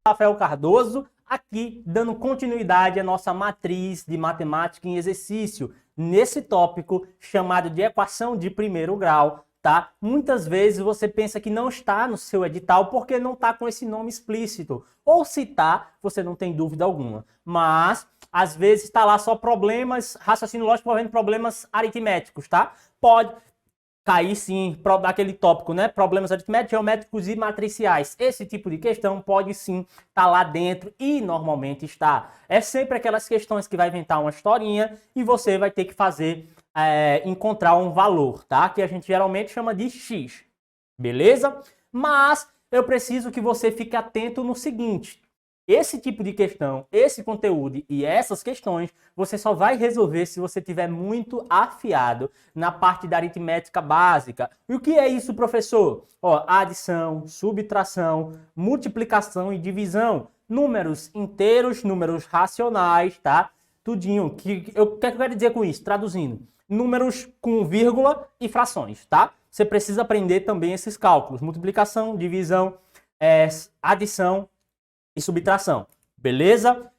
Rafael Cardoso, aqui dando continuidade à nossa matriz de matemática em exercício, nesse tópico chamado de equação de primeiro grau, tá? Muitas vezes você pensa que não está no seu edital porque não está com esse nome explícito, ou se está, você não tem dúvida alguma, mas às vezes está lá só problemas, raciocínio lógico envolvendo problemas aritméticos, tá? Pode cair sim daquele tópico, né? Problemas aritméticos, geométricos e matriciais. Esse tipo de questão pode sim estar lá dentro e normalmente está. É sempre aquelas questões que vai inventar uma historinha e você vai ter que fazer, encontrar um valor, tá? Que a gente geralmente chama de X, beleza? Mas eu preciso que você fique atento no seguinte. Esse tipo de questão, esse conteúdo e essas questões, você só vai resolver se você tiver muito afiado na parte da aritmética básica. E o que é isso, professor? Ó, adição, subtração, multiplicação e divisão. Números inteiros, números racionais, tá? Tudinho. O que eu quero dizer com isso? Traduzindo. Números com vírgula e frações, tá? Você precisa aprender também esses cálculos. Multiplicação, divisão, adição e subtração, beleza?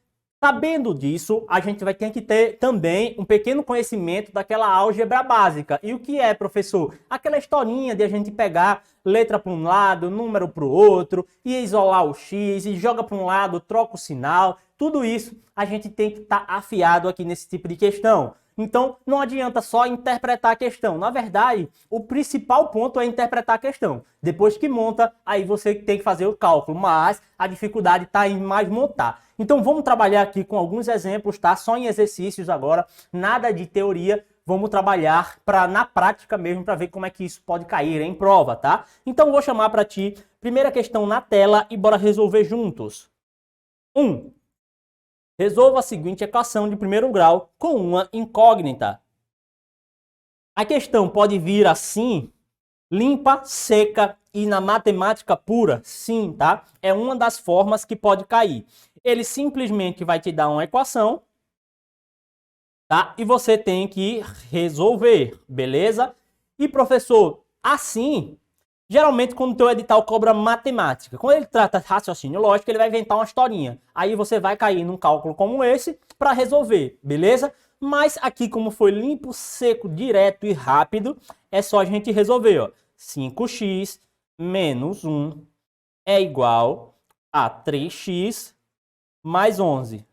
Sabendo disso, a gente vai ter que ter também um pequeno conhecimento daquela álgebra básica. E o que é, professor? Aquela historinha de a gente pegar letra para um lado, número para o outro, e isolar o x, e joga para um lado, troca o sinal. Tudo isso a gente tem que estar afiado aqui nesse tipo de questão. Então, não adianta só interpretar a questão. Na verdade, o principal ponto é interpretar a questão. Depois que monta, aí você tem que fazer o cálculo. Mas a dificuldade está em mais montar. Então, vamos trabalhar aqui com alguns exemplos, tá? Só em exercícios agora, nada de teoria. Vamos trabalhar na prática mesmo para ver como é que isso pode cair em prova, tá? Então, vou chamar para ti, primeira questão na tela e bora resolver juntos. 1. Resolva a seguinte equação de primeiro grau com uma incógnita. A questão pode vir assim, limpa, seca e na matemática pura? Sim, tá? É uma das formas que pode cair. Ele simplesmente vai te dar uma equação, tá? E você tem que resolver, beleza? E professor, assim, geralmente quando o teu edital cobra matemática, quando ele trata raciocínio lógico, ele vai inventar uma historinha. Aí você vai cair num cálculo como esse para resolver, beleza? Mas aqui, como foi limpo, seco, direto e rápido, é só a gente resolver, ó. 5x menos 1 é igual a 3x mais 11.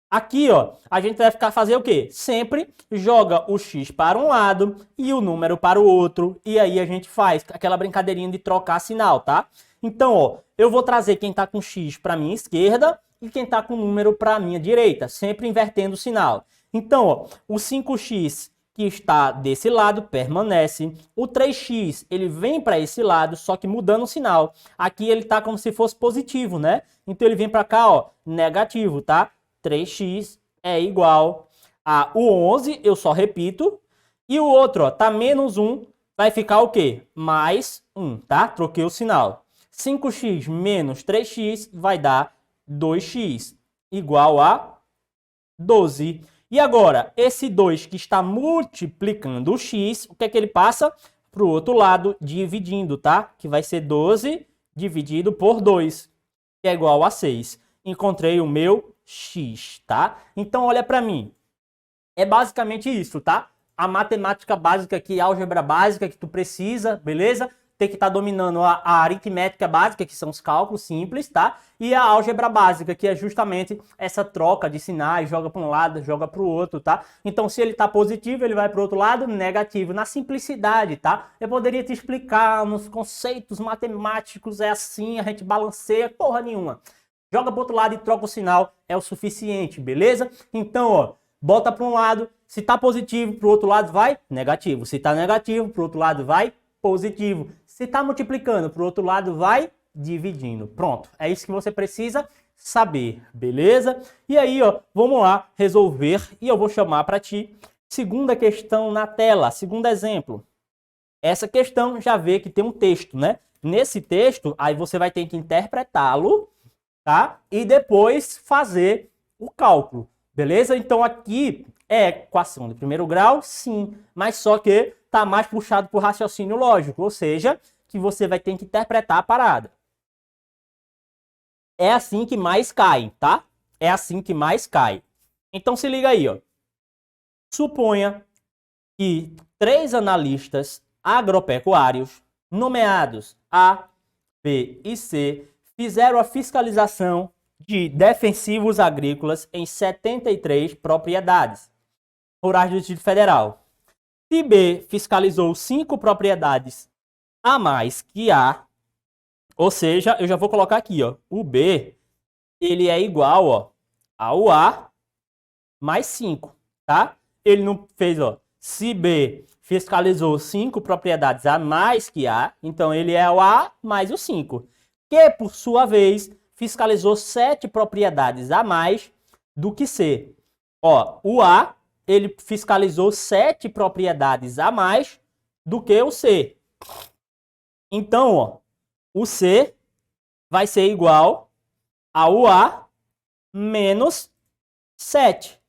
Aqui, ó, a gente vai fazer o quê? Sempre joga o x para um lado e o número para o outro. E aí a gente faz aquela brincadeirinha de trocar sinal, tá? Então, ó, eu vou trazer quem tá com x para minha esquerda e quem tá com número para minha direita, sempre invertendo o sinal. Então, ó, o 5x que está desse lado permanece. O 3x, ele vem para esse lado, só que mudando o sinal. Aqui ele tá como se fosse positivo, né? Então ele vem para cá, ó, negativo, tá? 3x é igual a o 11, eu só repito. E o outro, ó, tá menos 1, vai ficar o quê? Mais 1, tá? Troquei o sinal. 5x menos 3x vai dar 2x, igual a 12. E agora, esse 2 que está multiplicando o x, o que é que ele passa? Para o outro lado, dividindo, tá? Que vai ser 12 dividido por 2, que é igual a 6. Encontrei o meu x, tá? Então, olha para mim. É basicamente isso, tá? A matemática básica aqui, a álgebra básica que tu precisa, beleza? Tem que estar dominando a aritmética básica, que são os cálculos simples, tá? E a álgebra básica, que é justamente essa troca de sinais, joga para um lado, joga para o outro, tá? Então, se ele tá positivo, ele vai para o outro lado, negativo. Na simplicidade, tá? Eu poderia te explicar nos conceitos matemáticos, é assim, a gente balanceia, porra nenhuma. Joga para o outro lado e troca o sinal, é o suficiente, beleza? Então, ó, bota para um lado, se tá positivo, para o outro lado vai negativo. Se tá negativo, para o outro lado vai positivo. Se tá multiplicando, para o outro lado vai dividindo. Pronto, é isso que você precisa saber, beleza? E aí, ó, vamos lá resolver e eu vou chamar para ti segunda questão na tela, segundo exemplo. Essa questão já vê que tem um texto, né? Nesse texto, aí você vai ter que interpretá-lo, tá? E depois fazer o cálculo, beleza? Então aqui é equação de primeiro grau, sim, mas só que tá mais puxado para o raciocínio lógico, ou seja, que você vai ter que interpretar a parada. é assim que mais cai, tá? É assim que mais cai. Então se liga aí, ó. Suponha que 3 analistas agropecuários, nomeados A, B e C, fizeram a fiscalização de defensivos agrícolas em 73 propriedades rurais do Distrito Federal. Se B fiscalizou 5 propriedades a mais que A, ou seja, eu já vou colocar aqui, ó, o B, ele é igual, ó, ao A mais 5, tá? Ele não fez, ó, se B fiscalizou 5 propriedades a mais que A, então ele é o A mais o 5, que por sua vez fiscalizou 7 propriedades a mais do que C. Ó, o A, ele fiscalizou 7 propriedades a mais do que o C. Então, ó, o C vai ser igual ao A menos 7.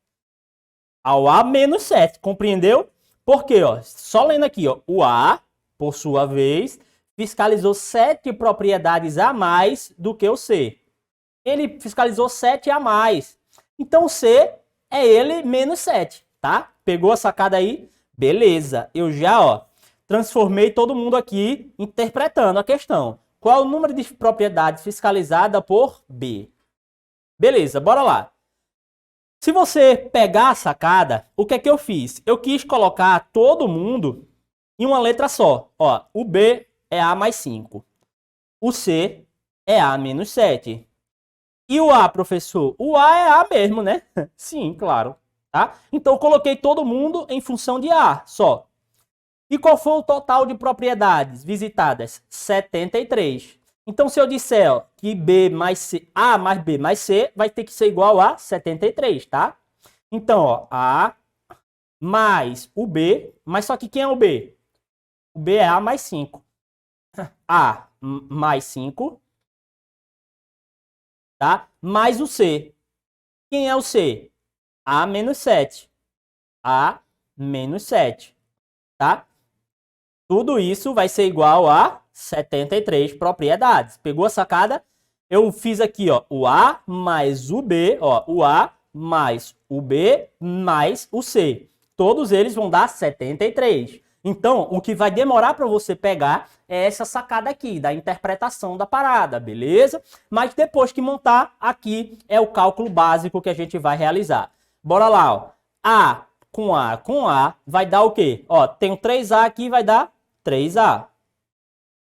Ao A menos 7, compreendeu? Por quê? Ó, só lendo aqui, ó, o A, por sua vez, fiscalizou 7 propriedades a mais do que o C. Ele fiscalizou 7 a mais. Então, o C é ele menos 7, tá? Pegou a sacada aí? Beleza. Eu já, ó, transformei todo mundo aqui interpretando a questão. Qual é o número de propriedades fiscalizada por B? Beleza, bora lá. Se você pegar a sacada, o que é que eu fiz? Eu quis colocar todo mundo em uma letra só. Ó, o B é A mais 5. O C é A menos 7. E o A, professor? O A é A mesmo, né? Sim, claro. Tá? Então, eu coloquei todo mundo em função de A só. E qual foi o total de propriedades visitadas? 73. Então, se eu disser, ó, que B mais C, A mais B mais C vai ter que ser igual a 73, tá? Então, ó, A mais o B, mas só que quem é o B? O B é A mais 5. A mais 5, tá? Mais o C. Quem é o C? A menos 7. A menos 7, tá? Tudo isso vai ser igual a 73 propriedades. Pegou a sacada? Eu fiz aqui, ó, o A mais o B, ó, o A mais o B mais o C. Todos eles vão dar 73. Então, o que vai demorar para você pegar é essa sacada aqui, da interpretação da parada, beleza? Mas depois que montar, aqui é o cálculo básico que a gente vai realizar. Bora lá, ó. A com A vai dar o quê? Ó, tenho 3A aqui, vai dar 3A,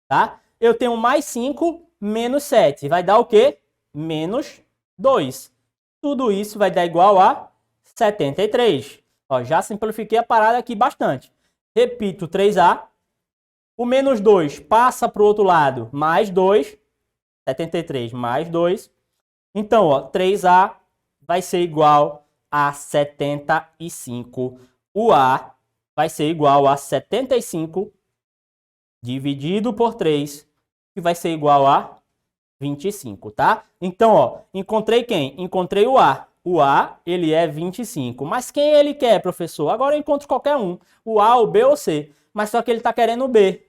tá? Eu tenho mais 5 menos 7, vai dar o quê? Menos 2. Tudo isso vai dar igual a 73. Ó, já simplifiquei a parada aqui bastante. Repito, 3A. O menos 2 passa para o outro lado, mais 2. 73 mais 2. Então, ó, 3A vai ser igual a 75. O A vai ser igual a 75 dividido por 3, que vai ser igual a 25, tá? Então, ó, encontrei quem? Encontrei o A. O A, ele é 25. Mas quem ele quer, professor? Agora eu encontro qualquer um. O A, o B ou o C. Mas só que ele tá querendo o B.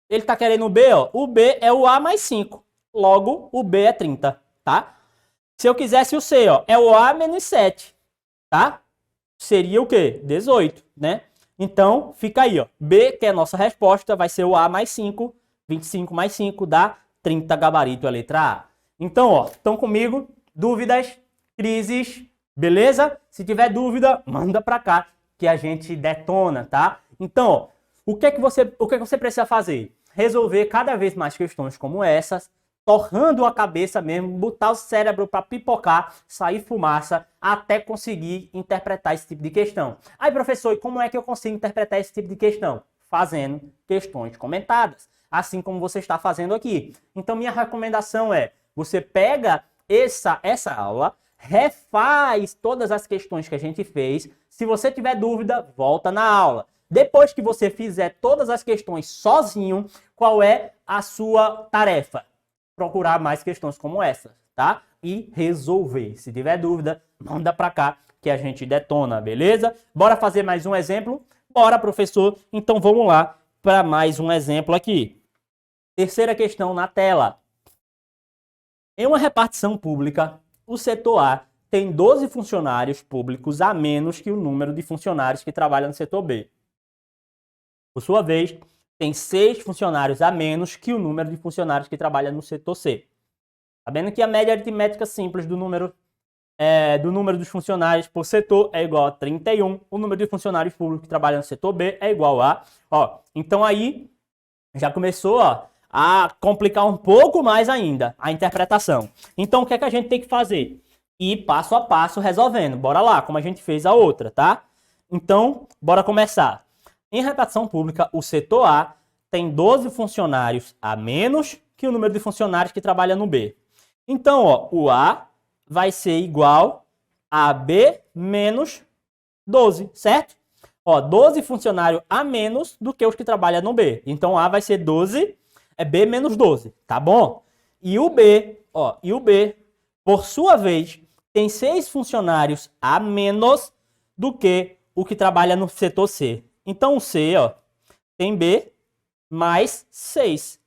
Ele tá querendo o B, ó. O B é o A mais 5. Logo, o B é 30, tá? Se eu quisesse o C, ó, é o A menos 7, tá? Seria o quê? 18, né? Então, fica aí, ó. B, que é a nossa resposta, vai ser o A mais 5. 25 mais 5 dá 30, gabarito, a letra A. Então, ó, estão comigo? Dúvidas? Crises? Beleza? Se tiver dúvida, manda pra cá, que a gente detona, tá? Então, ó, o que é que você precisa fazer? Resolver cada vez mais questões como essas, torrando a cabeça mesmo, botar o cérebro para pipocar, sair fumaça, até conseguir interpretar esse tipo de questão. Aí, professor, e como é que eu consigo interpretar esse tipo de questão? Fazendo questões comentadas, assim como você está fazendo aqui. Então, minha recomendação é, você pega essa aula, refaz todas as questões que a gente fez. Se você tiver dúvida, volta na aula. Depois que você fizer todas as questões sozinho, qual é a sua tarefa? Procurar mais questões como essa, tá? E resolver. Se tiver dúvida, manda pra cá que a gente detona, beleza? Bora fazer mais um exemplo? Bora, professor. Então vamos lá para mais um exemplo aqui. Terceira questão na tela. Em uma repartição pública, o setor A tem 12 funcionários públicos a menos que o número de funcionários que trabalham no setor B. Por sua vez, tem 6 funcionários a menos que o número de funcionários que trabalham no setor C. Sabendo que a média aritmética simples do número dos funcionários por setor é igual a 31, o número de funcionários públicos que trabalham no setor B é igual a... Então aí já começou a complicar um pouco mais ainda a interpretação. Então o que é que a gente tem que fazer? Ir passo a passo resolvendo. Bora lá, como a gente fez a outra, tá? Então, bora começar. Em repartição pública, o setor A tem 12 funcionários a menos que o número de funcionários que trabalham no B. Então, o A vai ser igual a B menos 12, certo? 12 funcionários a menos do que os que trabalham no B. Então, A vai ser 12, é B menos 12, tá bom? E o B, por sua vez, tem 6 funcionários a menos do que o que trabalha no setor C. Então, o C, tem B mais 6.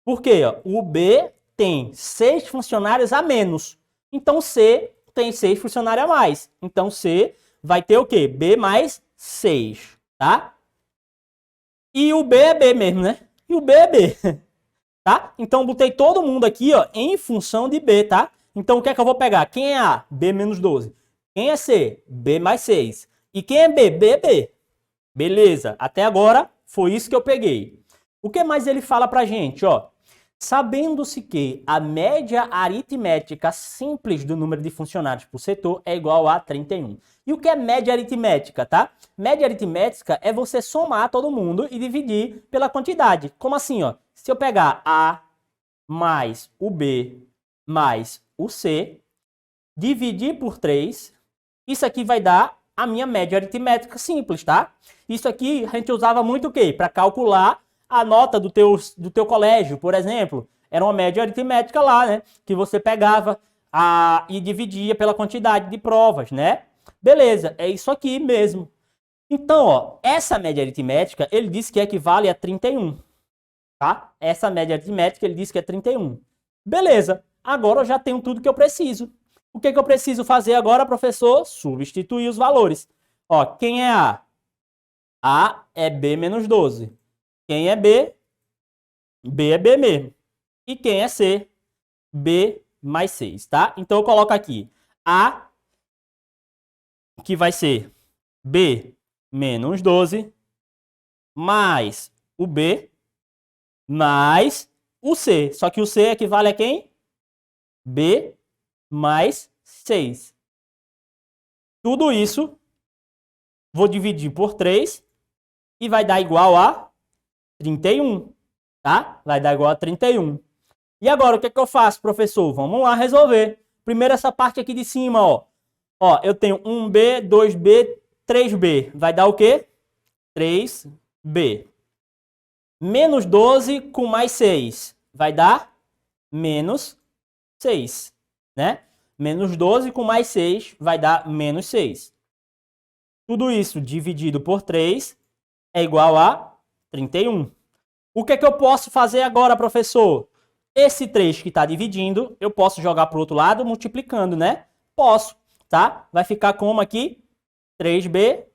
Por quê? O B tem 6 funcionários a menos. Então, C tem 6 funcionários a mais. Então, C vai ter o quê? B mais 6, tá? E o B é B mesmo, né? E o B é B, tá? Então, botei todo mundo aqui, em função de B, tá? Então, o que é que eu vou pegar? Quem é A? B menos 12. Quem é C? B mais 6. E quem é B? B é B. Beleza, até agora foi isso que eu peguei. O que mais ele fala pra gente, Sabendo-se que a média aritmética simples do número de funcionários por setor é igual a 31. E o que é média aritmética, tá? Média aritmética é você somar todo mundo e dividir pela quantidade. Como assim, Se eu pegar A mais o B mais o C, dividir por 3, isso aqui vai dar a minha média aritmética simples, tá? Isso aqui a gente usava muito o quê? Para calcular a nota do teu colégio, por exemplo. Era uma média aritmética lá, né? Que você pegava e dividia pela quantidade de provas, né? Beleza, é isso aqui mesmo. Então, essa média aritmética, ele diz que equivale a 31, tá? Essa média aritmética, ele diz que é 31. Beleza, agora eu já tenho tudo que eu preciso. O que eu preciso fazer agora, professor? Substituir os valores. Quem é A? A é B menos 12. Quem é B? B é B mesmo. E quem é C? B mais 6, tá? Então eu coloco aqui A, que vai ser B menos 12, mais o B, mais o C. Só que o C equivale a quem? B mais 6. Tudo isso vou dividir por 3 e vai dar igual a 31, tá? Vai dar igual a 31. E agora, o que é que eu faço, professor? Vamos lá resolver. Primeiro essa parte aqui de cima, eu tenho 1B, 2B, 3B. Vai dar o quê? 3B. Menos 12 com mais 6. Vai dar menos 6, né? Menos 12 com mais 6 vai dar menos 6. Tudo isso dividido por 3 é igual a 31. O que é que eu posso fazer agora, professor? Esse 3 que está dividindo, eu posso jogar para o outro lado multiplicando, né? Posso, tá? Vai ficar como aqui? 3B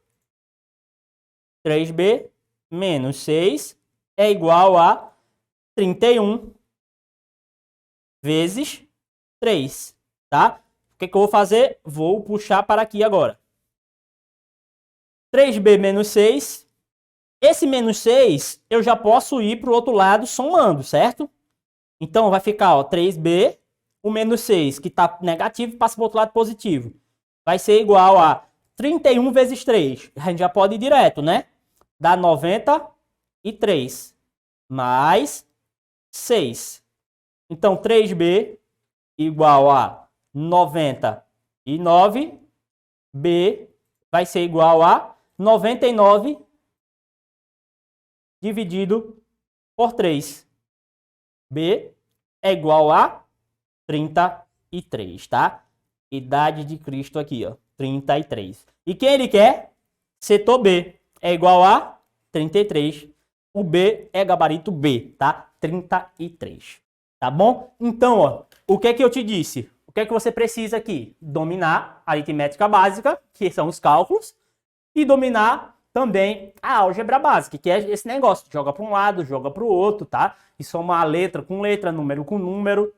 menos 6 é igual a 31 vezes 3, tá? O que eu vou fazer? Vou puxar para aqui agora. 3B menos 6. Esse menos 6, eu já posso ir para o outro lado somando, certo? Então, vai ficar 3B, o menos 6, que está negativo, passa para o outro lado positivo. Vai ser igual a 31 vezes 3. A gente já pode ir direto, né? Dá 93. Mais 6. Então, 3B igual a 99. B vai ser igual a 99 dividido por 3. B é igual a 33, tá? Idade de Cristo aqui, 33. E quem ele quer? Setor B é igual a 33. O B é gabarito B, tá? 33. Tá bom? Então, ó, o que é que eu te disse? O que é que você precisa aqui? Dominar a aritmética básica, que são os cálculos, e dominar também a álgebra básica, que é esse negócio, joga para um lado, joga para o outro, tá? E somar letra com letra, número com número,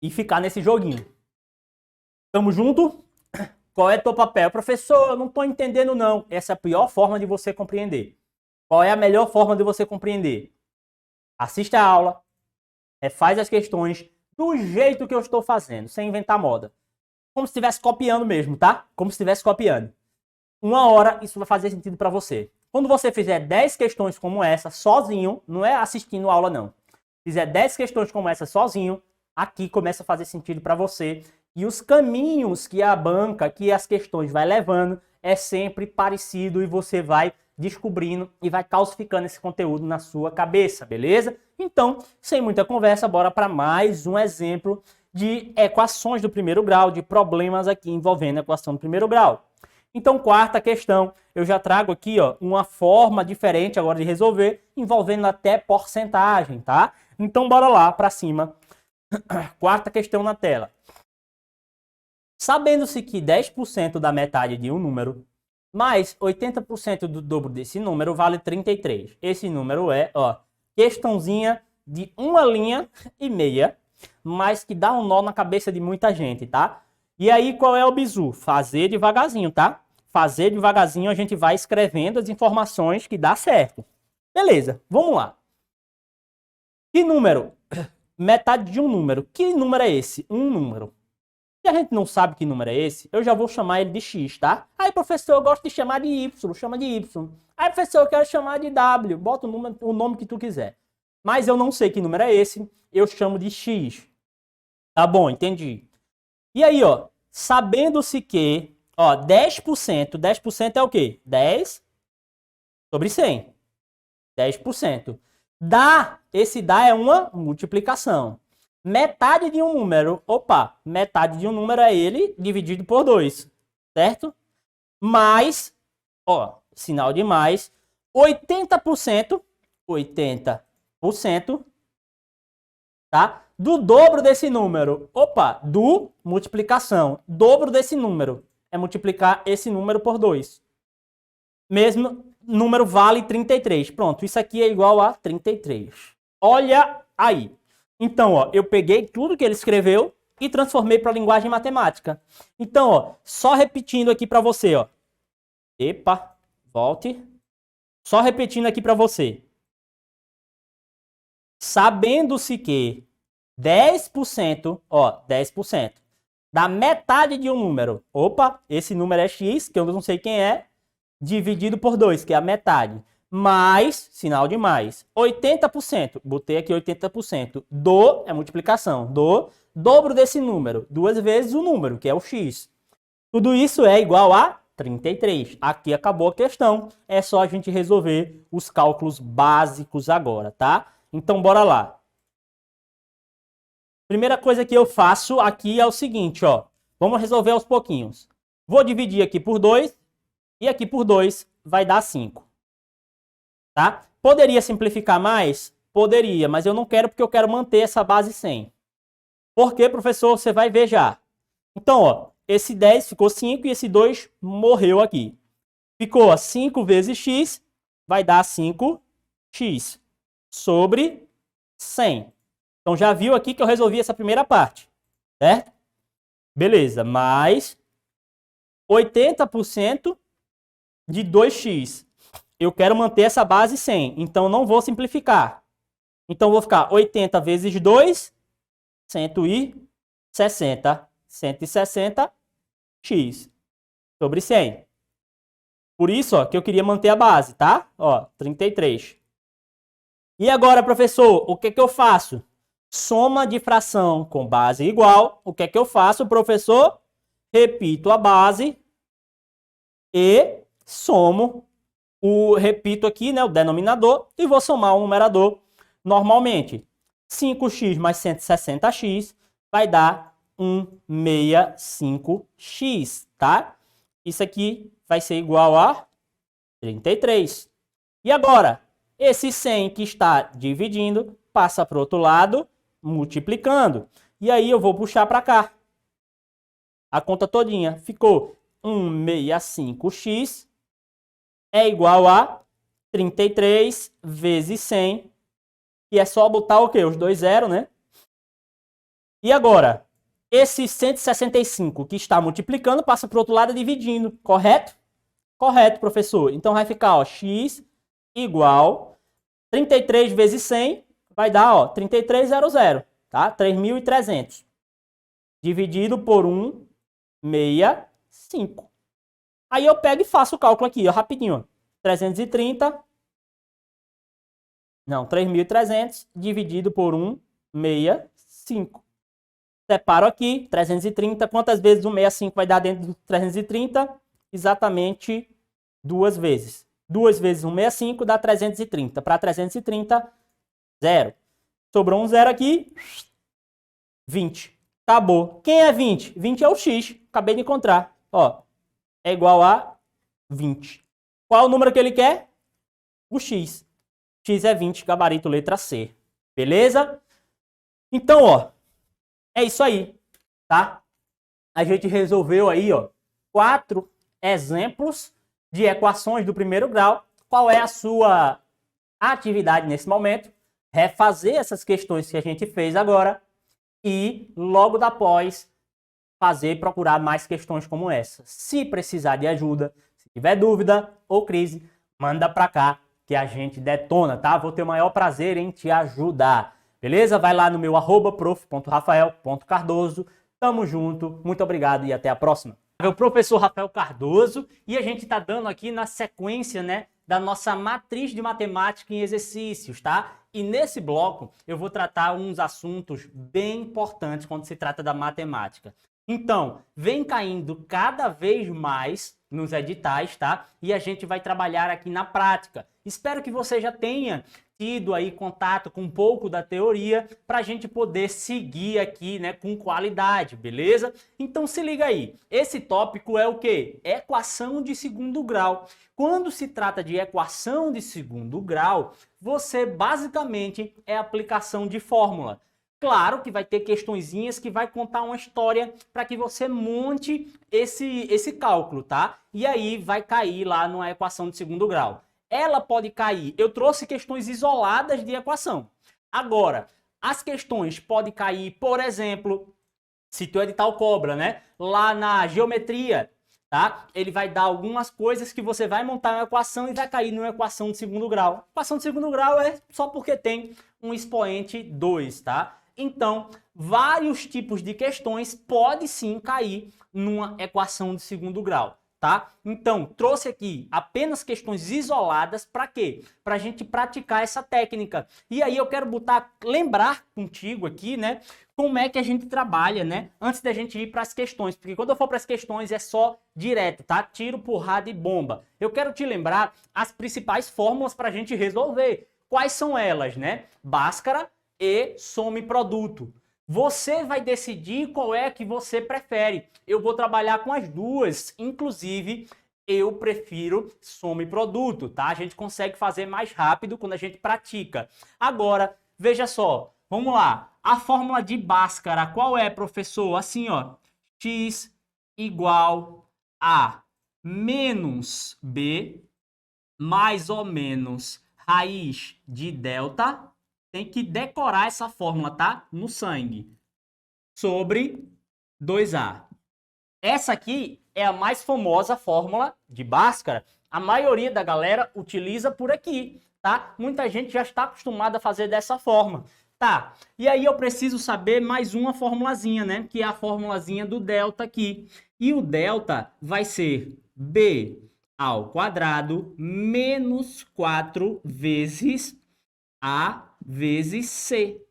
e ficar nesse joguinho. Tamo junto? Qual é teu papel? Professor, eu não tô entendendo não. Essa é a pior forma de você compreender. Qual é a melhor forma de você compreender? Assiste a aula, faz as questões do jeito que eu estou fazendo, sem inventar moda. Como se estivesse copiando mesmo, tá? Como se estivesse copiando. 1 hora, isso vai fazer sentido para você. Quando você fizer 10 questões como essa, sozinho, não é assistindo a aula não. Fizer 10 questões como essa sozinho, aqui começa a fazer sentido para você. E os caminhos que a banca, que as questões vai levando, é sempre parecido e você vai descobrindo e vai calcificando esse conteúdo na sua cabeça, beleza? Então, sem muita conversa, bora para mais um exemplo de equações do primeiro grau, de problemas aqui envolvendo a equação do primeiro grau. Então, quarta questão, eu já trago aqui, ó, uma forma diferente agora de resolver, envolvendo até porcentagem, tá? Então, bora lá para cima. Quarta questão na tela. Sabendo-se que 10% da metade de um número mais 80% do dobro desse número vale 33. Esse número é, ó, questãozinha de 1,5 linha, mas que dá um nó na cabeça de muita gente, tá? E aí, qual é o bizu? Fazer devagarzinho, tá? Fazer devagarzinho, a gente vai escrevendo as informações que dá certo. Beleza, vamos lá. Que número? Metade de um número. Que número é esse? Um número. Se a gente não sabe que número é esse, eu já vou chamar ele de x, tá? Aí, professor, eu gosto de chamar de y, chama de y. Aí, professor, eu quero chamar de w, bota o nome que tu quiser. Mas eu não sei que número é esse, eu chamo de x. Tá bom, entendi. E aí, ó, sabendo-se que, ó, 10% é o quê? 10 sobre 100. 10%. Esse dá é uma multiplicação. Metade de um número, metade de um número é ele dividido por 2, certo? Mais, ó, sinal de mais, 80%, tá? Do dobro desse número, do multiplicação, dobro desse número, é multiplicar esse número por 2. Mesmo número vale 33, pronto, isso aqui é igual a 33. Olha aí. Então, ó, eu peguei tudo que ele escreveu e transformei para a linguagem matemática. Então, ó, só repetindo aqui para você, ó. Epa, volte. Só repetindo aqui para você. Sabendo-se que 10%, ó, 10% da metade de um número, esse número é x, que eu não sei quem é, dividido por 2, que é a metade. Mais, sinal de mais, 80%, botei aqui 80%, é multiplicação, do dobro desse número, 2 vezes o número, que é o x. Tudo isso é igual a 33. Aqui acabou a questão, é só a gente resolver os cálculos básicos agora, tá? Então, bora lá. Primeira coisa que eu faço aqui é o seguinte, ó, vamos resolver aos pouquinhos. Vou dividir aqui por 2 e aqui por 2 vai dar 5. Tá? Poderia simplificar mais? Poderia, mas eu não quero porque eu quero manter essa base 100. Por quê, professor? Você vai ver já. Então, ó, esse 10 ficou 5 e esse 2 morreu aqui. Ficou 5 vezes x, vai dar 5x sobre 100. Então, já viu aqui que eu resolvi essa primeira parte, certo? Beleza, mais 80% de 2x. Eu quero manter essa base 100, então não vou simplificar. Então, vou ficar 80 vezes 2, 160. 160x sobre 100. Por isso, ó, que eu queria manter a base, tá? Ó, 33. E agora, professor, o que que eu faço? Soma de fração com base igual. O que é que eu faço, professor? Repito a base e somo. Repito aqui, né, o denominador e vou somar o numerador normalmente. 5x mais 160x vai dar 165x, tá? Isso aqui vai ser igual a 33. E agora, esse 100 que está dividindo passa para o outro lado, multiplicando. E aí eu vou puxar para cá. A conta todinha. Ficou 165x é igual a 33 vezes 100. E é só botar o quê? Os dois zeros, né? E agora, esse 165 que está multiplicando passa para o outro lado dividindo, correto? Correto, professor. Então vai ficar, ó, x igual 33 vezes 100 vai dar, ó, 3300, tá? 3.300. Dividido por 165. Aí eu pego e faço o cálculo aqui, ó, rapidinho, ó. 330. Não, 3.300 dividido por 165. Separo aqui, 330. Quantas vezes o 65 vai dar dentro do 330? Exatamente 2 vezes. 2 vezes 165 dá 330. Para 330, 0. Sobrou um 0 aqui, 20. Acabou. Quem é 20? 20 é o x. Acabei de encontrar. Ó, é igual a 20. Qual o número que ele quer? O x. X é 20, gabarito letra C. Beleza? Então, ó, é isso aí, tá? A gente resolveu aí, ó, 4 exemplos de equações do primeiro grau. Qual é a sua atividade nesse momento? Refazer essas questões que a gente fez agora e logo depois procurar mais questões como essa. Se precisar de ajuda, se tiver dúvida ou crise, manda pra cá que a gente detona, tá? Vou ter o maior prazer em te ajudar. Beleza? Vai lá no meu @prof.rafael.cardoso. Tamo junto, muito obrigado e até a próxima. É o professor Rafael Cardoso e a gente tá dando aqui na sequência, né, da nossa matriz de matemática em exercícios, tá? E nesse bloco eu vou tratar uns assuntos bem importantes quando se trata da matemática. Então, vem caindo cada vez mais nos editais, tá? E a gente vai trabalhar aqui na prática. Espero que você já tenha tido aí contato com um pouco da teoria para a gente poder seguir aqui, né, com qualidade, beleza? Então se liga aí. Esse tópico é o quê? Equação de segundo grau. Quando se trata de equação de segundo grau, você basicamente é aplicação de fórmula. Claro que vai ter questõezinhas que vai contar uma história para que você monte esse cálculo, tá? E aí vai cair lá numa equação de segundo grau. Ela pode cair. Eu trouxe questões isoladas de equação. Agora, as questões podem cair, por exemplo, se teu edital cobra, né? Lá na geometria, tá? Ele vai dar algumas coisas que você vai montar uma equação e vai cair numa equação de segundo grau. Equação de segundo grau é só porque tem um expoente 2, tá? Então, vários tipos de questões podem sim cair numa equação de segundo grau, tá? Então, trouxe aqui apenas questões isoladas para quê? Para a gente praticar essa técnica. E aí eu quero lembrar contigo aqui, né? Como é que a gente trabalha, né? Antes da gente ir para as questões, porque quando eu for para as questões é só direto, tá? Tiro, porrada e bomba. Eu quero te lembrar as principais fórmulas para a gente resolver. Quais são elas, né? Bhaskara e soma e produto. Você vai decidir qual é que você prefere. Eu vou trabalhar com as duas, inclusive eu prefiro soma e produto, tá? A gente consegue fazer mais rápido quando a gente pratica. Agora, veja só, vamos lá. A fórmula de Bhaskara, qual é, professor? Assim, ó, x igual a menos b mais ou menos raiz de delta. Tem que decorar essa fórmula, tá? No sangue. Sobre 2A. Essa aqui é a mais famosa fórmula de Bhaskara. A maioria da galera utiliza por aqui, tá? Muita gente já está acostumada a fazer dessa forma. Tá, e aí eu preciso saber mais uma formulazinha, né? Que é a formulazinha do delta aqui. E o delta vai ser b ao quadrado menos 4 vezes a vezes C,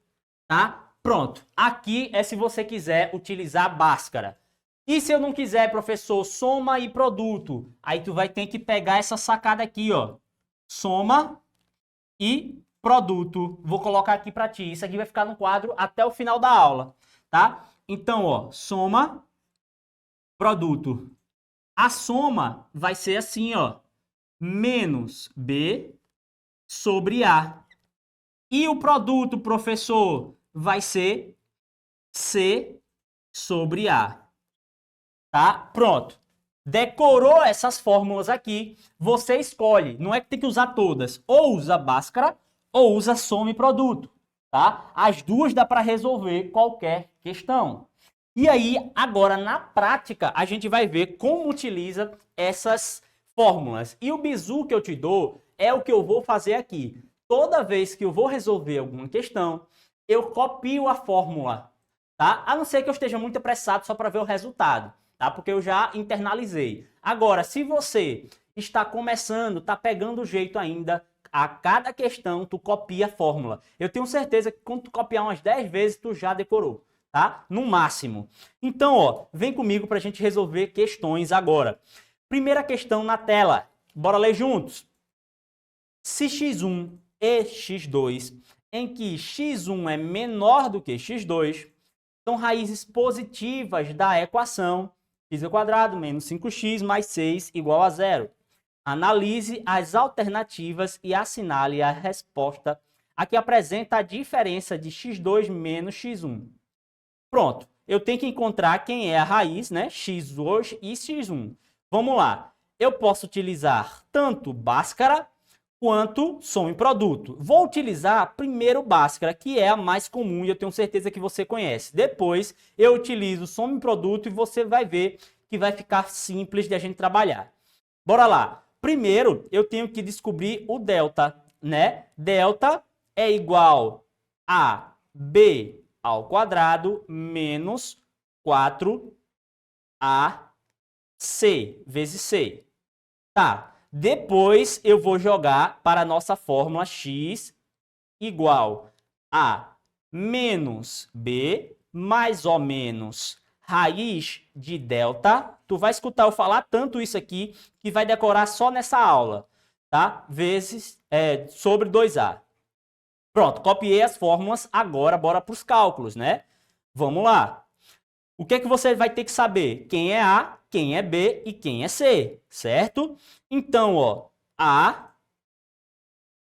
tá? Pronto. Aqui é se você quiser utilizar Bhaskara. E se eu não quiser, professor, soma e produto? Aí tu vai ter que pegar essa sacada aqui, ó. Soma e produto. Vou colocar aqui para ti. Isso aqui vai ficar no quadro até o final da aula, tá? Então, ó, soma, produto. A soma vai ser assim, ó. Menos B sobre A. E o produto, professor, vai ser C sobre A. Tá? Pronto. Decorou essas fórmulas aqui, você escolhe. Não é que tem que usar todas. Ou usa Bhaskara ou usa soma e produto. Tá? As duas dá para resolver qualquer questão. E aí, agora, na prática, a gente vai ver como utiliza essas fórmulas. E o bizu que eu te dou é o que eu vou fazer aqui. Toda vez que eu vou resolver alguma questão, eu copio a fórmula, tá? A não ser que eu esteja muito apressado só para ver o resultado, tá? Porque eu já internalizei. Agora, se você está começando, está pegando o jeito ainda, a cada questão tu copia a fórmula. Eu tenho certeza que quando tu copiar umas 10 vezes, tu já decorou, tá? No máximo. Então, ó, vem comigo para a gente resolver questões agora. Primeira questão na tela. Bora ler juntos. Se x1 e x2, em que x1 é menor do que x2, são raízes positivas da equação x² menos 5x mais 6 igual a 0. Analise as alternativas e assinale a resposta a que apresenta a diferença de x2 menos x1. Pronto, eu tenho que encontrar quem é a raiz, né? x2 e x1. Vamos lá. Eu posso utilizar tanto Bhaskara quanto soma e produto. Vou utilizar primeiro Bhaskara, que é a mais comum e eu tenho certeza que você conhece. Depois eu utilizo soma e produto e você vai ver que vai ficar simples de a gente trabalhar. Bora lá. Primeiro, eu tenho que descobrir o delta, né? Delta é igual a b ao quadrado menos 4ac vezes c. Tá. Depois eu vou jogar para a nossa fórmula x igual a menos b mais ou menos raiz de delta. Tu vai escutar eu falar tanto isso aqui que vai decorar só nessa aula, tá? Vezes sobre 2a. Pronto, copiei as fórmulas, agora bora para os cálculos, né? Vamos lá. O que é que você vai ter que saber? Quem é A, quem é B e quem é C, certo? Então, ó, A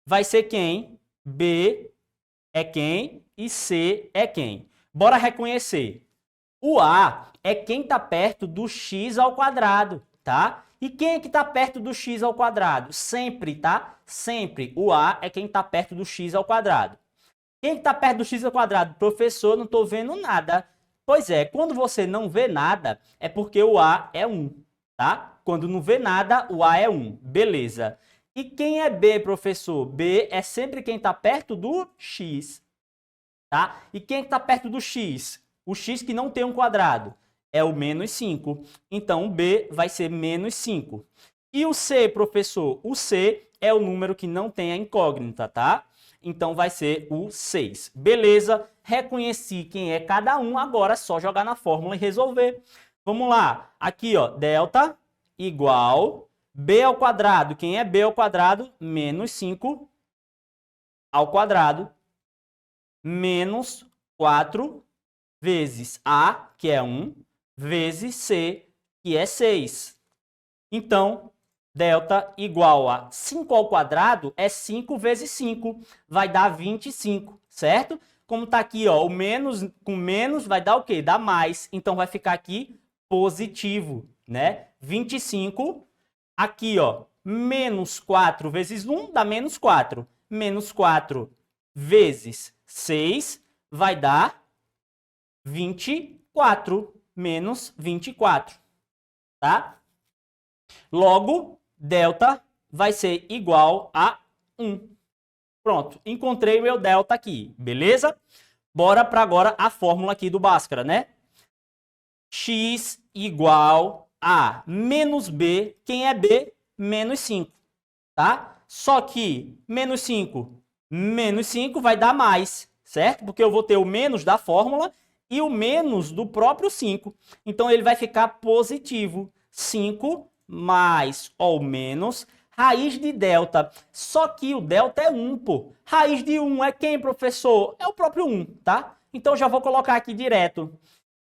vai ser quem, B é quem e C é quem. Bora reconhecer. O A é quem está perto do x ao quadrado, tá? E quem é que está perto do x ao quadrado? Sempre, tá? Sempre. O A é quem está perto do x ao quadrado. Quem está perto do x ao quadrado? Professor, não estou vendo nada. Pois é, quando você não vê nada, é porque o A é 1, tá? Quando não vê nada, o A é 1. Beleza. E quem é B, professor? B é sempre quem está perto do x, tá? E quem está perto do x? O x que não tem um quadrado é o menos 5. Então, o B vai ser menos 5. E o C, professor? O C é o número que não tem a incógnita, tá? Então, vai ser o 6. Beleza, reconheci quem é cada um, agora é só jogar na fórmula e resolver. Vamos lá, aqui, ó, delta igual b ao quadrado. Quem é b ao quadrado? Menos 5 ao quadrado menos 4 vezes a, que é 1, vezes c, que é 6. Então, delta igual a 5 ao quadrado é 5 vezes 5, vai dar 25, certo? Como está aqui, ó, o menos com menos vai dar o quê? Dá mais. Então, vai ficar aqui positivo, né? 25, aqui, ó, menos 4 vezes 1 dá menos 4. Menos 4 vezes 6 vai dar 24, menos 24, tá? Logo, delta vai ser igual a 1. Pronto, encontrei o meu delta aqui, beleza? Bora para agora a fórmula aqui do Bhaskara, né? X igual a menos B, quem é B? Menos 5, tá? Só que menos 5 vai dar mais, certo? Porque eu vou ter o menos da fórmula e o menos do próprio 5. Então, ele vai ficar positivo. 5 mais ou menos raiz de delta. Só que o delta é 1, pô. Raiz de 1 é quem, professor? É o próprio 1, tá? Então, já vou colocar aqui direto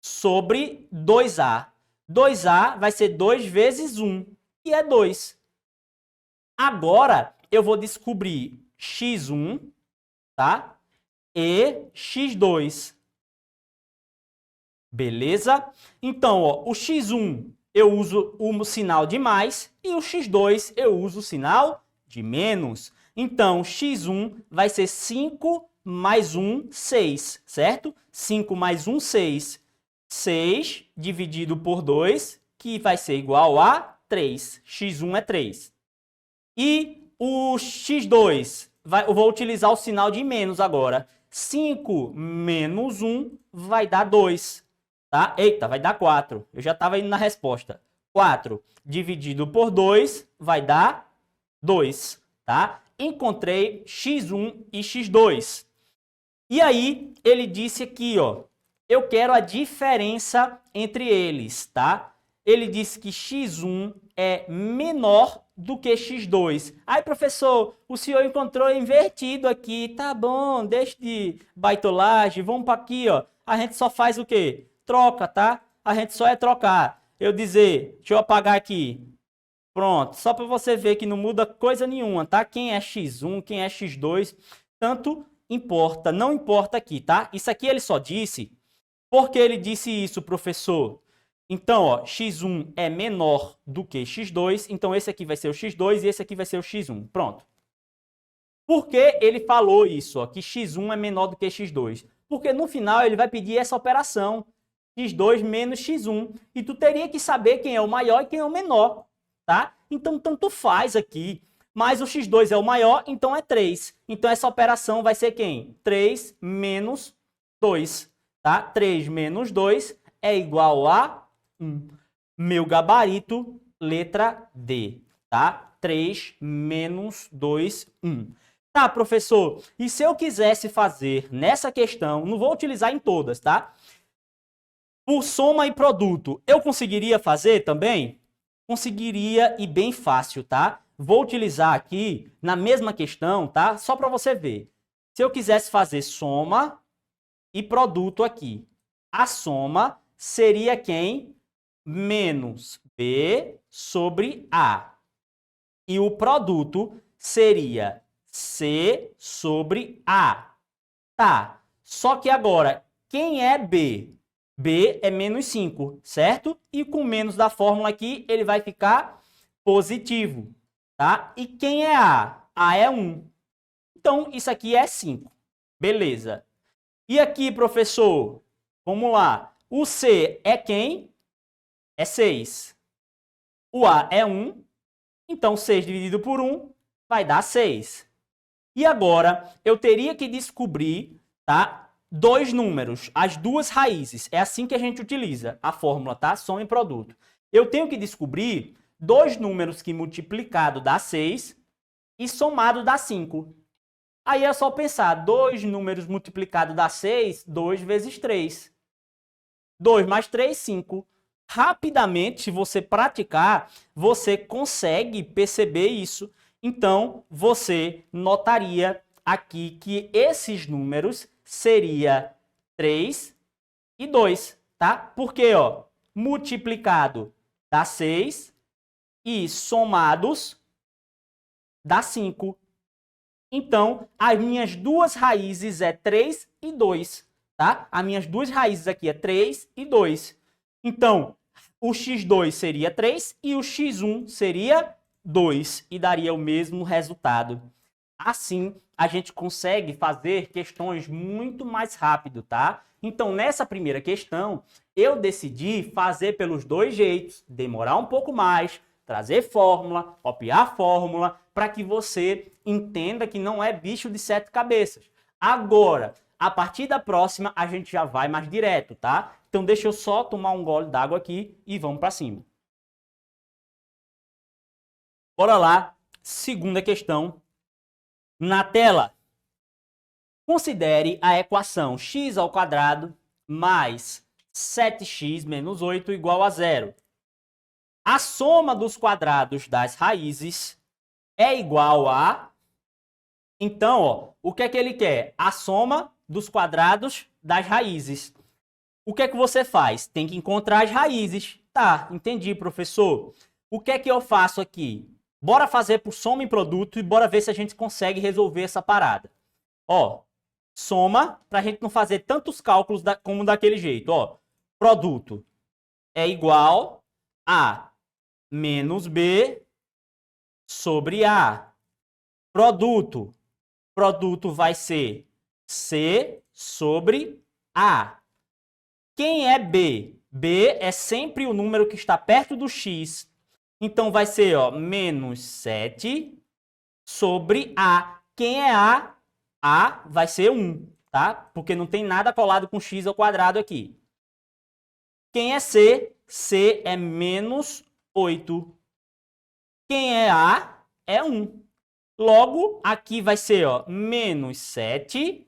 sobre 2A. 2A vai ser 2 vezes 1, que é 2. Agora, eu vou descobrir x1 tá? E x2. Beleza? Então, ó, o x1 eu uso o sinal de mais e o x2 eu uso o sinal de menos. Então, x1 vai ser 5 mais 1, 6, certo? 5 mais 1, 6. 6 dividido por 2, que vai ser igual a 3. x1 é 3. E o x2, eu vou utilizar o sinal de menos agora. 5 menos 1 vai dar 2. Tá? Eita, vai dar 4. Eu já estava indo na resposta. 4 dividido por 2 vai dar 2. Tá? Encontrei x1 e x2. E aí, ele disse aqui, ó, eu quero a diferença entre eles, tá? Ele disse que x1 é menor do que x2. Aí, professor, o senhor encontrou invertido aqui. Tá bom, deixa de baitolagem. Vamos para aqui, ó. A gente só faz o quê? Troca, tá? A gente só é trocar. Eu dizer, deixa eu apagar aqui. Pronto, só para você ver que não muda coisa nenhuma, tá? Quem é x1, quem é x2, tanto importa, não importa aqui, tá? Isso aqui ele só disse porque ele disse isso, professor. Então, ó, x1 é menor do que x2, então esse aqui vai ser o x2 e esse aqui vai ser o x1. Pronto. Por que ele falou isso, ó, que x1 é menor do que x2? Porque no final ele vai pedir essa operação, x2 menos x1, e tu teria que saber quem é o maior e quem é o menor, tá? Então, tanto faz aqui. Mas o x2 é o maior, então é 3. Então, essa operação vai ser quem? 3 menos 2. Tá? 3 menos 2 é igual a 1. Meu gabarito, letra D. Tá? 3 menos 2, 1. Tá, professor? E se eu quisesse fazer nessa questão, não vou utilizar em todas, tá? Por soma e produto, eu conseguiria fazer também? Conseguiria e bem fácil, tá? Vou utilizar aqui na mesma questão, tá? Só para você ver. Se eu quisesse fazer soma e produto aqui, a soma seria quem? Menos B sobre A. E o produto seria C sobre A. Tá. Só que agora, quem é B? B é menos 5, certo? E com menos da fórmula aqui, ele vai ficar positivo. Tá? E quem é A? A é 1. Então, isso aqui é 5. Beleza. E aqui, professor? Vamos lá. O C é quem? É 6. O A é 1. Então, 6 dividido por 1 vai dar 6. E agora, eu teria que descobrir, tá? Dois números, as duas raízes. É assim que a gente utiliza a fórmula, tá? Soma e produto. Eu tenho que descobrir dois números que multiplicado dá 6 e somado dá 5. Aí é só pensar, dois números multiplicado dá 6, 2 vezes 3. 2 mais 3, 5. Rapidamente, se você praticar, você consegue perceber isso. Então, você notaria aqui que esses números seria 3 e 2, tá? Porque, ó, multiplicado dá 6 e somados dá 5. Então, as minhas duas raízes é 3 e 2, tá? As minhas duas raízes aqui é 3 e 2. Então, o x2 seria 3 e o x1 seria 2 e daria o mesmo resultado. Assim, a gente consegue fazer questões muito mais rápido, tá? Então, nessa primeira questão, eu decidi fazer pelos dois jeitos, demorar um pouco mais, trazer fórmula, copiar a fórmula, para que você entenda que não é bicho de 7 cabeças. Agora, a partir da próxima, a gente já vai mais direto, tá? Então, deixa eu só tomar um gole d'água aqui e vamos para cima. Bora lá, segunda questão. Na tela, considere a equação x ao quadrado mais 7x menos 8 igual a 0. A soma dos quadrados das raízes é igual a... Então, ó, o que é que ele quer? A soma dos quadrados das raízes. O que é que você faz? Tem que encontrar as raízes. Tá, entendi, professor. O que é que eu faço aqui? Bora fazer por soma e produto e bora ver se a gente consegue resolver essa parada. Ó, soma, para a gente não fazer tantos cálculos como daquele jeito. Ó, produto é igual a menos B sobre A. Produto vai ser C sobre A. Quem é B? B é sempre o número que está perto do X. Então, vai ser ó, menos 7 sobre A. Quem é A? A vai ser 1, tá? Porque não tem nada colado com X ao quadrado aqui. Quem é C? C é menos 8. Quem é A? É 1. Logo, aqui vai ser ó, menos 7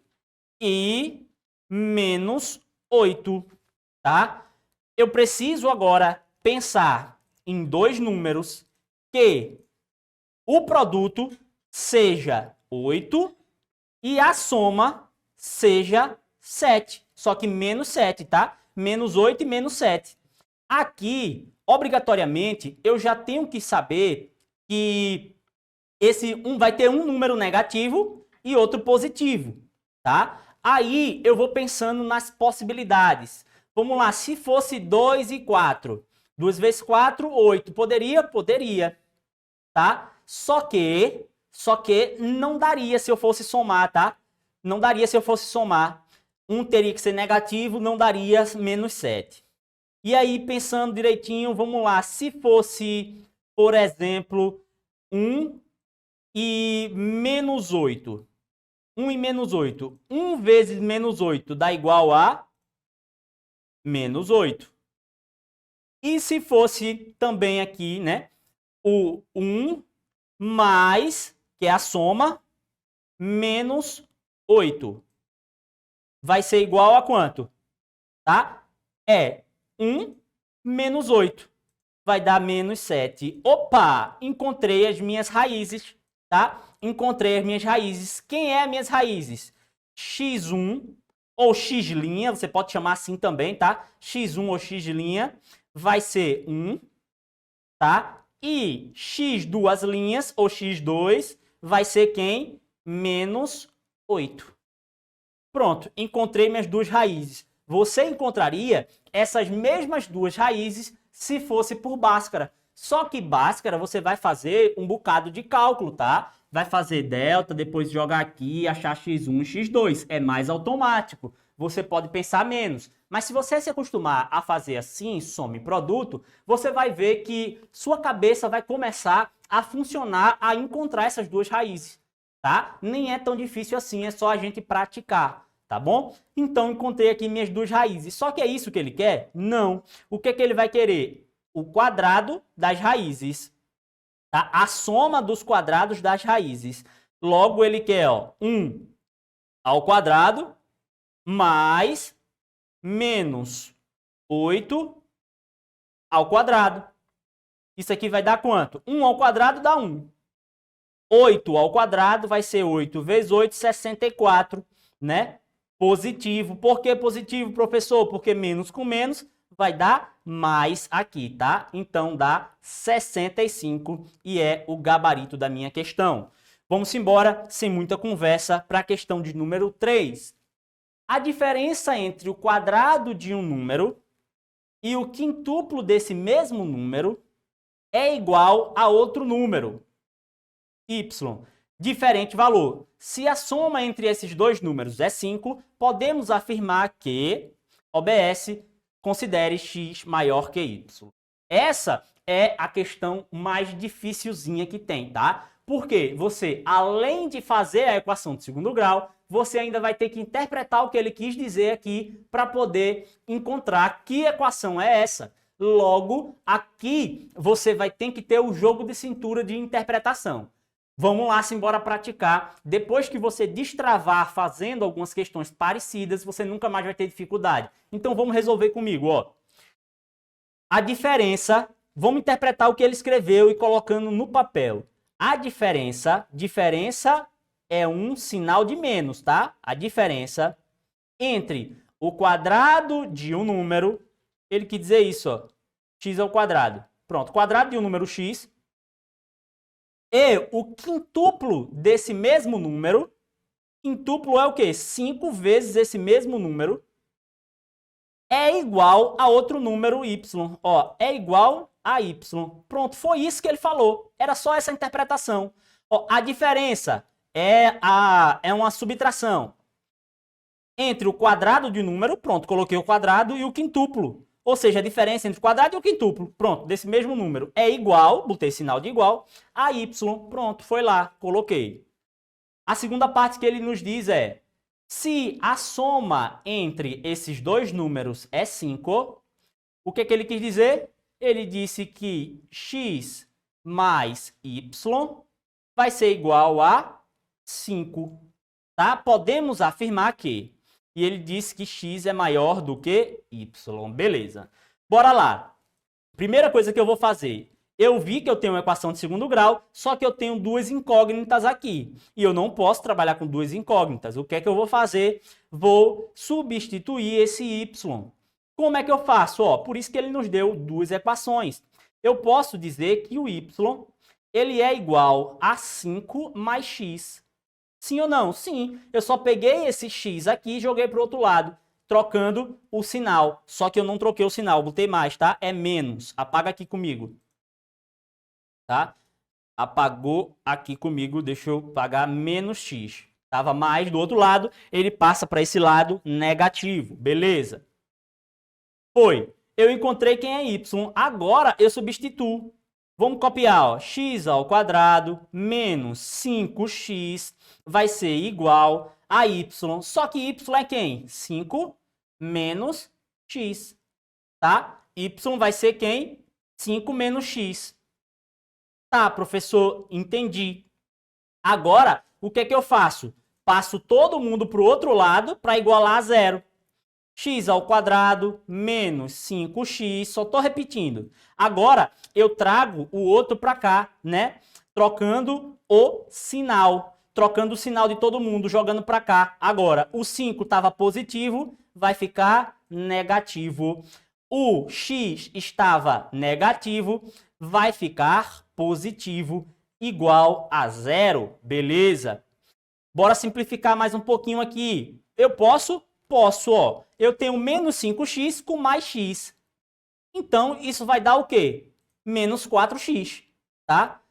e menos 8, tá? Eu preciso agora pensar em dois números que o produto seja 8 e a soma seja 7. Só que menos 7, tá? Menos 8 e menos 7. Aqui, obrigatoriamente, eu já tenho que saber que esse vai ter um número negativo e outro positivo, tá? Aí eu vou pensando nas possibilidades. Vamos lá, se fosse 2 e 4. 2 vezes 4, 8. Poderia? Poderia, tá? Só que não daria se eu fosse somar, tá? Não daria se eu fosse somar. Um teria que ser negativo, não daria menos 7. E aí, pensando direitinho, vamos lá. Se fosse, por exemplo, 1 e menos 8. 1 e menos 8. 1 vezes menos 8 dá igual a menos 8. E se fosse também aqui, né? O 1 mais, que é a soma, menos 8. Vai ser igual a quanto? Tá? É 1 menos 8. Vai dar menos 7. Opa! Encontrei as minhas raízes, tá? Encontrei as minhas raízes. Quem é as minhas raízes? x1 ou x', você pode chamar assim também, tá? x1 ou x' vai ser 1, tá? E x duas linhas ou x2 vai ser quem? Menos 8. Pronto, encontrei minhas duas raízes. Você encontraria essas mesmas duas raízes se fosse por Bhaskara. Só que Bhaskara você vai fazer um bocado de cálculo, tá? Vai fazer delta, depois jogar aqui, achar x1 e x2. É mais automático. Você pode pensar menos. Mas se você se acostumar a fazer assim, soma e produto, você vai ver que sua cabeça vai começar a funcionar, a encontrar essas duas raízes, tá? Nem é tão difícil assim, é só a gente praticar. Tá bom? Então, encontrei aqui minhas duas raízes. Só que é isso que ele quer? Não. O que é que ele vai querer? O quadrado das raízes. Tá? A soma dos quadrados das raízes. Logo, ele quer ó, 1 ao quadrado mais menos 8 ao quadrado. Isso aqui vai dar quanto? 1 ao quadrado dá 1. 8 ao quadrado vai ser 8 vezes 8, 64, né? Positivo. Por que positivo, professor? Porque menos com menos vai dar mais aqui, tá? Então dá 65 e é o gabarito da minha questão. Vamos embora, sem muita conversa, para a questão de número 3. A diferença entre o quadrado de um número e o quintuplo desse mesmo número é igual a outro número, y. Diferente valor. Se a soma entre esses dois números é 5, podemos afirmar que OBS considere x maior que y. Essa é a questão mais dificilzinha que tem, tá? Porque você, além de fazer a equação de segundo grau, você ainda vai ter que interpretar o que ele quis dizer aqui para poder encontrar que equação é essa. Logo, aqui você vai ter que ter o jogo de cintura de interpretação. Vamos lá, simbora praticar. Depois que você destravar fazendo algumas questões parecidas, você nunca mais vai ter dificuldade. Então vamos resolver comigo, ó. A diferença, vamos interpretar o que ele escreveu e colocando no papel. A diferença é um sinal de menos, tá? A diferença entre o quadrado de um número, ele quer dizer isso, ó, x ao quadrado. Pronto, quadrado de um número x e o quintuplo desse mesmo número, Quintuplo é o quê? 5 vezes esse mesmo número é igual a outro número y. Ó, é igual a y. Pronto, foi isso que ele falou. Era só essa interpretação. Ó, a diferença é uma subtração entre o quadrado de um número, pronto, coloquei o quadrado, e o quintuplo. Ou seja, a diferença entre o quadrado e o quintuplo, pronto, desse mesmo número é igual, botei sinal de igual, a y. Pronto, foi lá, coloquei. A segunda parte que ele nos diz é: se a soma entre esses dois números é 5, o que ele quis dizer? Ele disse que x mais y vai ser igual a 5. Tá? Podemos afirmar que. E ele disse que x é maior do que y. Beleza. Bora lá. Primeira coisa que eu vou fazer. Eu vi que eu tenho uma equação de segundo grau, só que eu tenho duas incógnitas aqui. E eu não posso trabalhar com duas incógnitas. O que é que eu vou fazer? Vou substituir esse y. Como é que eu faço? Ó, por isso que ele nos deu duas equações. Eu posso dizer que o y ele é igual a 5 mais x. Sim ou não? Sim. Eu só peguei esse x aqui e joguei para o outro lado, trocando o sinal. Só que eu não troquei o sinal, botei mais, tá? É menos. Apaga aqui comigo. Tá? Apagou aqui comigo, deixa eu pagar menos x. Tava mais do outro lado, ele passa para esse lado negativo. Beleza. Foi. Eu encontrei quem é y. Agora eu substituo. Vamos copiar, ó. X ao quadrado menos 5x vai ser igual a y. Só que y é quem? 5 menos x. Tá? Y vai ser quem? 5 menos x. Tá, professor, entendi. Agora, o que é que eu faço? Passo todo mundo para o outro lado para igualar a zero. X ao quadrado menos 5x, só estou repetindo. Agora, eu trago o outro para cá, né? Trocando o sinal. Trocando o sinal de todo mundo, jogando para cá. Agora, o 5 estava positivo, vai ficar negativo. O x estava negativo, vai ficar positivo, igual a zero. Beleza? Bora simplificar mais um pouquinho aqui. Eu posso? Posso, ó. Eu tenho menos 5x com mais x. Então, isso vai dar o quê? Menos 4x, tá?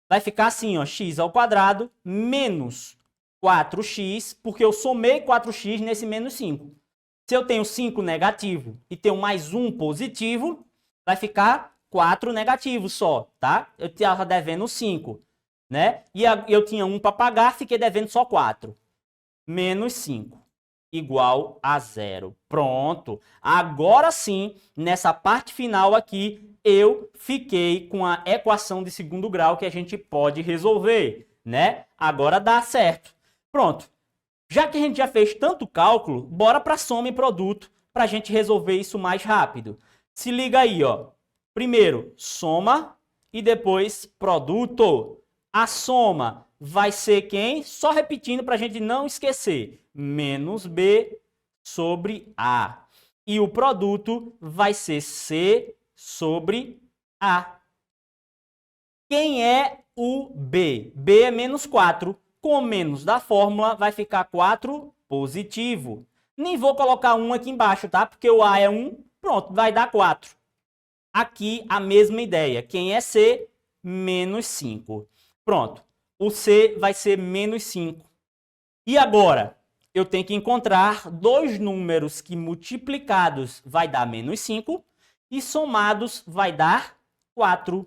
Vai ficar assim, ó, x ao quadrado menos 4x, porque eu somei 4x nesse menos 5. Se eu tenho 5 negativo e tenho mais 1 positivo, vai ficar 4 negativos só, tá? Eu estava devendo 5, né? E eu tinha 1 para pagar, fiquei devendo só 4. Menos 5. Igual a zero. Pronto. Agora sim, nessa parte final aqui, eu fiquei com a equação de segundo grau que a gente pode resolver, né? Agora dá certo. Pronto. Já que a gente já fez tanto cálculo, bora para soma e produto para a gente resolver isso mais rápido. Se liga aí, ó. Primeiro, soma e depois produto. A soma vai ser quem? Só repetindo para a gente não esquecer. Menos B sobre A. E o produto vai ser C sobre A. Quem é o B? B é menos 4. Com menos da fórmula, vai ficar 4 positivo. Nem vou colocar 1 aqui embaixo, tá? Porque o A é 1, pronto, vai dar 4. Aqui a mesma ideia. Quem é C? Menos 5. Pronto. O C vai ser menos 5. E agora? Eu tenho que encontrar dois números que multiplicados vai dar menos 5 e somados vai dar 4,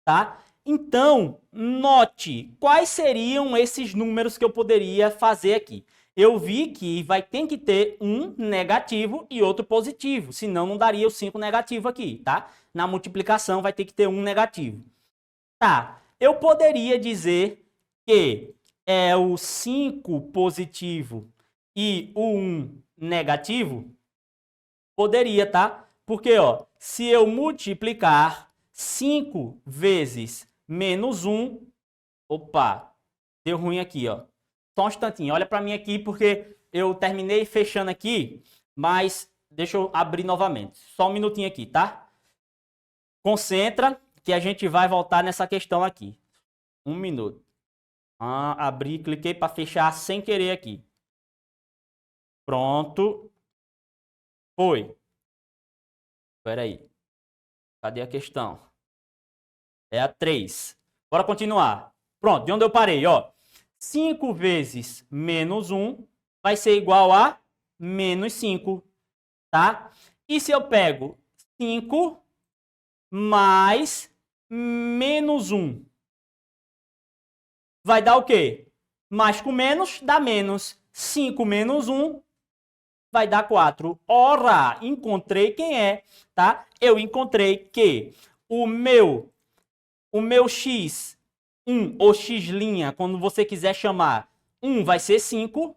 tá? Então, note quais seriam esses números que eu poderia fazer aqui. Eu vi que tem que ter um negativo e outro positivo, senão não daria o 5 negativo aqui, tá? Na multiplicação vai ter que ter um negativo. Tá, eu poderia dizer que é o 5 positivo e o 1 negativo? Poderia, tá? Porque, ó, se eu multiplicar 5 vezes menos 1... Opa, deu ruim aqui, ó. Só um instantinho, olha para mim aqui, porque eu terminei fechando aqui, mas deixa eu abrir novamente. Só um minutinho aqui, tá? Concentra, que a gente vai voltar nessa questão aqui. Um minuto. Abri, cliquei para fechar sem querer aqui. Pronto. Foi. Espera aí. Cadê a questão? É a 3. Bora continuar. Pronto, de onde eu parei, ó. 5 vezes menos 1 vai ser igual a menos 5, tá? E se eu pego 5 mais menos 1, vai dar o quê? Mais com menos dá menos. 5 menos 1 vai dar 4. Ora, encontrei quem é, tá? Eu encontrei que o meu x1 ou x', quando você quiser chamar, 1 vai ser 5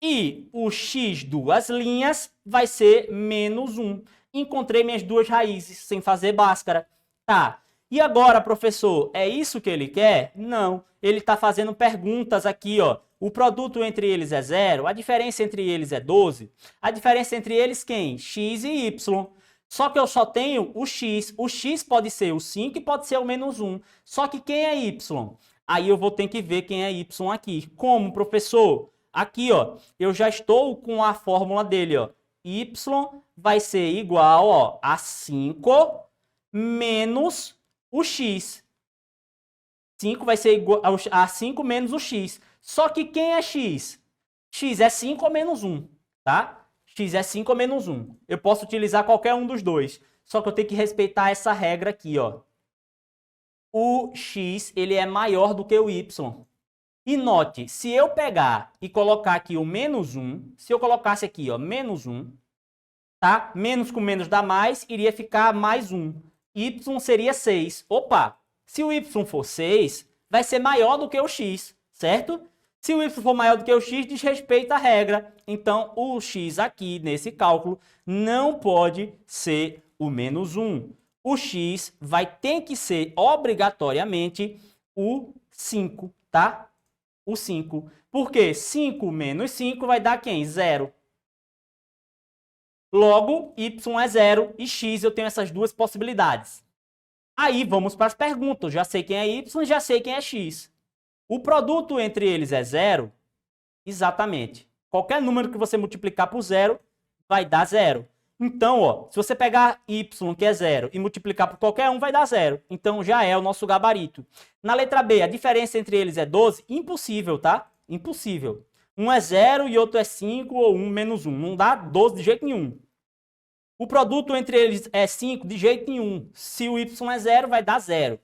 e o x duas linhas vai ser menos 1. Encontrei minhas duas raízes sem fazer báscara. Tá. E agora, professor, é isso que ele quer? Não. Ele está fazendo perguntas aqui, ó. O produto entre eles é 0, a diferença entre eles é 12. A diferença entre eles quem? X e Y. Só que eu só tenho o X. O X pode ser o 5 e pode ser o menos 1. Só que quem é Y? Aí eu vou ter que ver quem é Y aqui. Como, professor? Aqui, ó, eu já estou com a fórmula dele, ó. Y vai ser igual, ó, a 5 menos o X. 5 vai ser igual a 5 menos o X. Só que quem é X? X é 5 ou menos 1, tá? X é 5 ou menos 1. Eu posso utilizar qualquer um dos dois. Só que eu tenho que respeitar essa regra aqui, ó. O X, ele é maior do que o Y. E note, se eu pegar e colocar aqui o menos 1, se eu colocasse aqui, ó, menos 1, tá? Menos com menos dá mais, iria ficar mais 1. Y seria 6. Opa! Se o Y for 6, vai ser maior do que o X, certo? Se o Y for maior do que o X, desrespeita a regra. Então, o X aqui, nesse cálculo, não pode ser o menos 1. O X vai ter que ser, obrigatoriamente, o 5, tá? O 5. Porque 5 menos 5 vai dar quem? 0. Logo, Y é 0 e X eu tenho essas duas possibilidades. Aí vamos para as perguntas. Já sei quem é Y, já sei quem é X. O produto entre eles é 0? Exatamente. Qualquer número que você multiplicar por 0 vai dar 0. Então, ó, se você pegar Y, que é 0, e multiplicar por qualquer um, vai dar 0. Então, já é o nosso gabarito. Na letra B, a diferença entre eles é 12? Impossível, tá? Impossível. Um é 0 e outro é 5 ou 1 menos 1. Não dá 12 de jeito nenhum. O produto entre eles é 5? De jeito nenhum. Se o Y é 0, vai dar 0.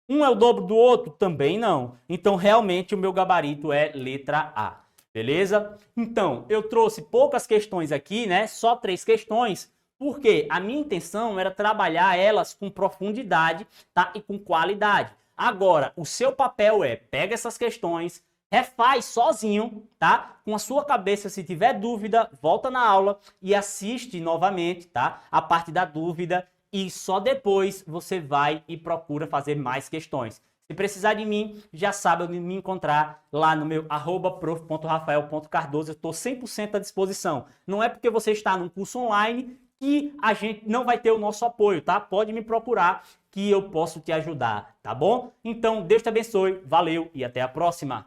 Um é o dobro do outro? Também não. Então, realmente, o meu gabarito é letra A. Beleza? Então, eu trouxe poucas questões aqui, né? Só 3 questões, porque a minha intenção era trabalhar elas com profundidade, tá? E com qualidade. Agora, o seu papel é, pega essas questões, refaz sozinho, tá? Com a sua cabeça, se tiver dúvida, volta na aula e assiste novamente, tá? A parte da dúvida e só depois você vai e procura fazer mais questões. Se precisar de mim, já sabe onde me encontrar lá no meu @prof.rafael.cardoso. Eu estou 100% à disposição. Não é porque você está num curso online que a gente não vai ter o nosso apoio, tá? Pode me procurar que eu posso te ajudar, tá bom? Então, Deus te abençoe, valeu e até a próxima.